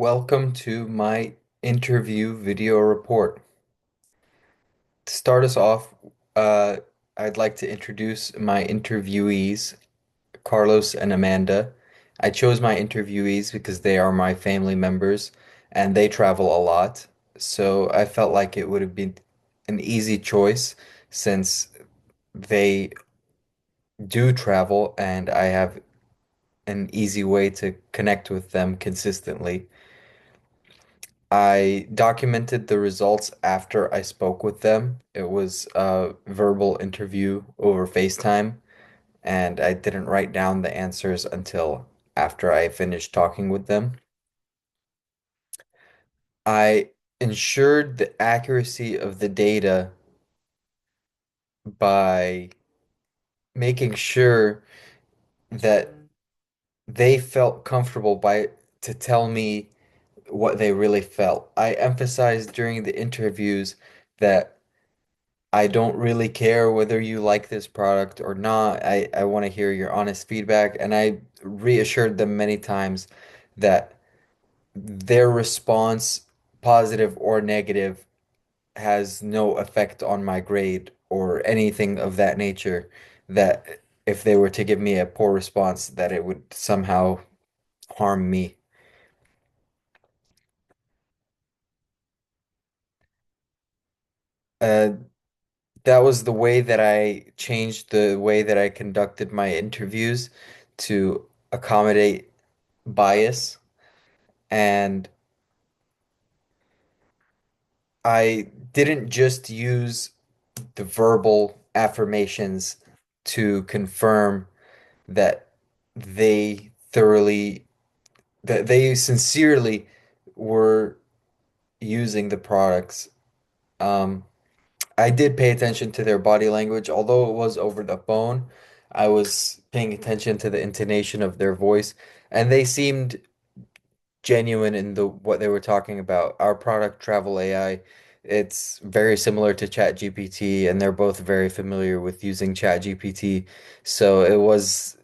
Welcome to my interview video report. To start us off, uh, I'd like to introduce my interviewees, Carlos and Amanda. I chose my interviewees because they are my family members and they travel a lot. So I felt like it would have been an easy choice since they do travel and I have an easy way to connect with them consistently. I documented the results after I spoke with them. It was a verbal interview over FaceTime, and I didn't write down the answers until after I finished talking with them. I ensured the accuracy of the data by making sure that they felt comfortable by to tell me what they really felt. I emphasized during the interviews that I don't really care whether you like this product or not. I want to hear your honest feedback. And I reassured them many times that their response, positive or negative, has no effect on my grade or anything of that nature. That if they were to give me a poor response, that it would somehow harm me. Uh, that was the way that I changed the way that I conducted my interviews to accommodate bias, and I didn't just use the verbal affirmations to confirm that they thoroughly, that they sincerely were using the products. Um, I did pay attention to their body language, although it was over the phone. I was paying attention to the intonation of their voice, and they seemed genuine in the what they were talking about. Our product, Travel AI, it's very similar to ChatGPT, and they're both very familiar with using ChatGPT. So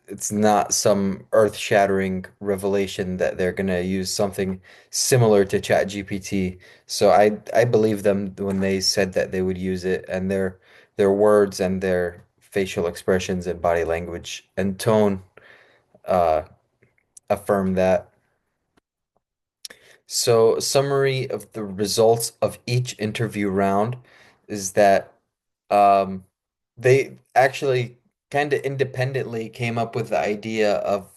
it's not some earth-shattering revelation that they're gonna use something similar to ChatGPT. So I believe them when they said that they would use it, and their words and their facial expressions and body language and tone uh affirm that. So, a summary of the results of each interview round is that um, they actually kind of independently came up with the idea of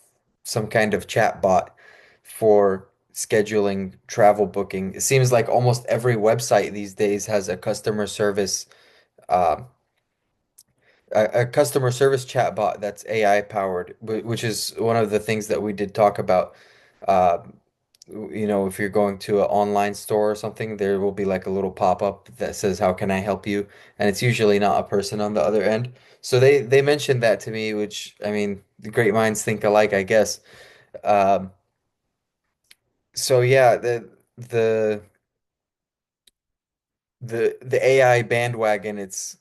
some kind of chat bot for scheduling travel booking. It seems like almost every website these days has a um, a customer service chatbot that's AI powered, which is one of the things that we did talk about. Uh, if you're going to an online store or something, there will be like a little pop-up that says, "How can I help you?" And it's usually not a person on the other end. So they mentioned that to me, which I mean, the great minds think alike, I guess. Um, so yeah, the the AI bandwagon, it's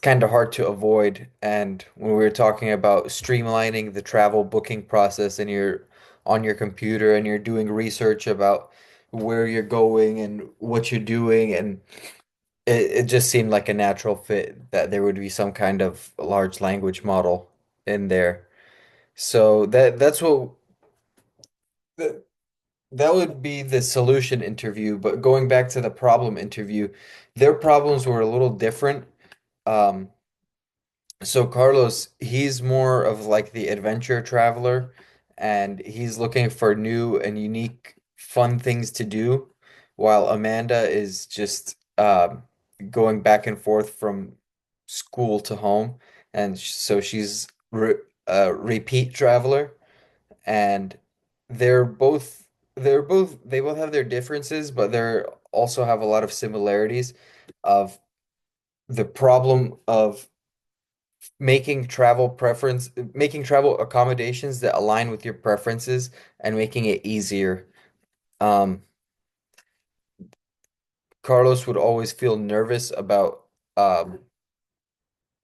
kind of hard to avoid. And when we were talking about streamlining the travel booking process and you're on your computer and you're doing research about where you're going and what you're doing, and it just seemed like a natural fit that there would be some kind of large language model in there. So that's what that, that would be the solution interview. But going back to the problem interview, their problems were a little different. Um, so Carlos, he's more of like the adventure traveler, and he's looking for new and unique, fun things to do, while Amanda is just going back and forth from school to home, and so she's a repeat traveler, and they're both they both have their differences, but they're also have a lot of similarities of the problem of making travel accommodations that align with your preferences and making it easier. Um, Carlos would always feel nervous about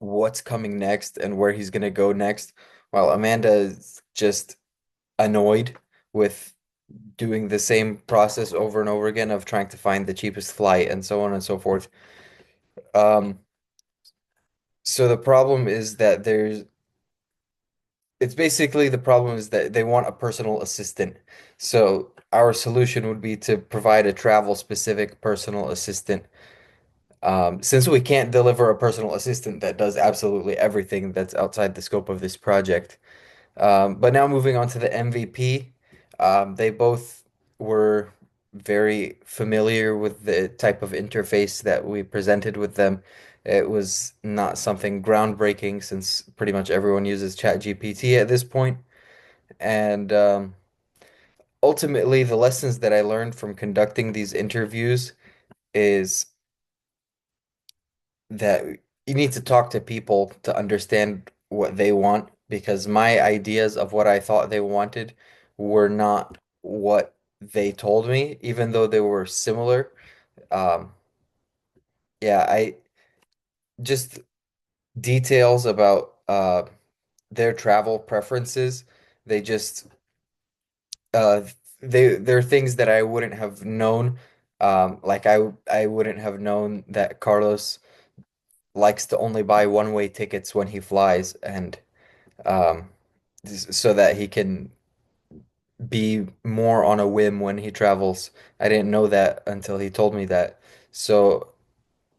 what's coming next and where he's gonna go next, while Amanda is just annoyed with doing the same process over and over again of trying to find the cheapest flight and so on and so forth. Um, so the problem is that it's basically the problem is that they want a personal assistant. So our solution would be to provide a travel specific personal assistant. Since we can't deliver a personal assistant that does absolutely everything that's outside the scope of this project. But now moving on to the MVP, they both were very familiar with the type of interface that we presented with them. It was not something groundbreaking since pretty much everyone uses ChatGPT at this point. And ultimately, the lessons that I learned from conducting these interviews is that you need to talk to people to understand what they want because my ideas of what I thought they wanted were not what they told me, even though they were similar. Um, yeah, I just details about their travel preferences. They just uh they're things that I wouldn't have known. Like I wouldn't have known that Carlos likes to only buy one-way tickets when he flies, and um, so that he can be more on a whim when he travels. I didn't know that until he told me that. So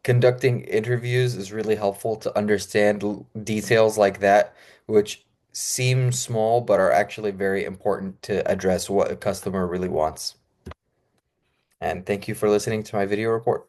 conducting interviews is really helpful to understand details like that, which seem small but are actually very important to address what a customer really wants. And thank you for listening to my video report.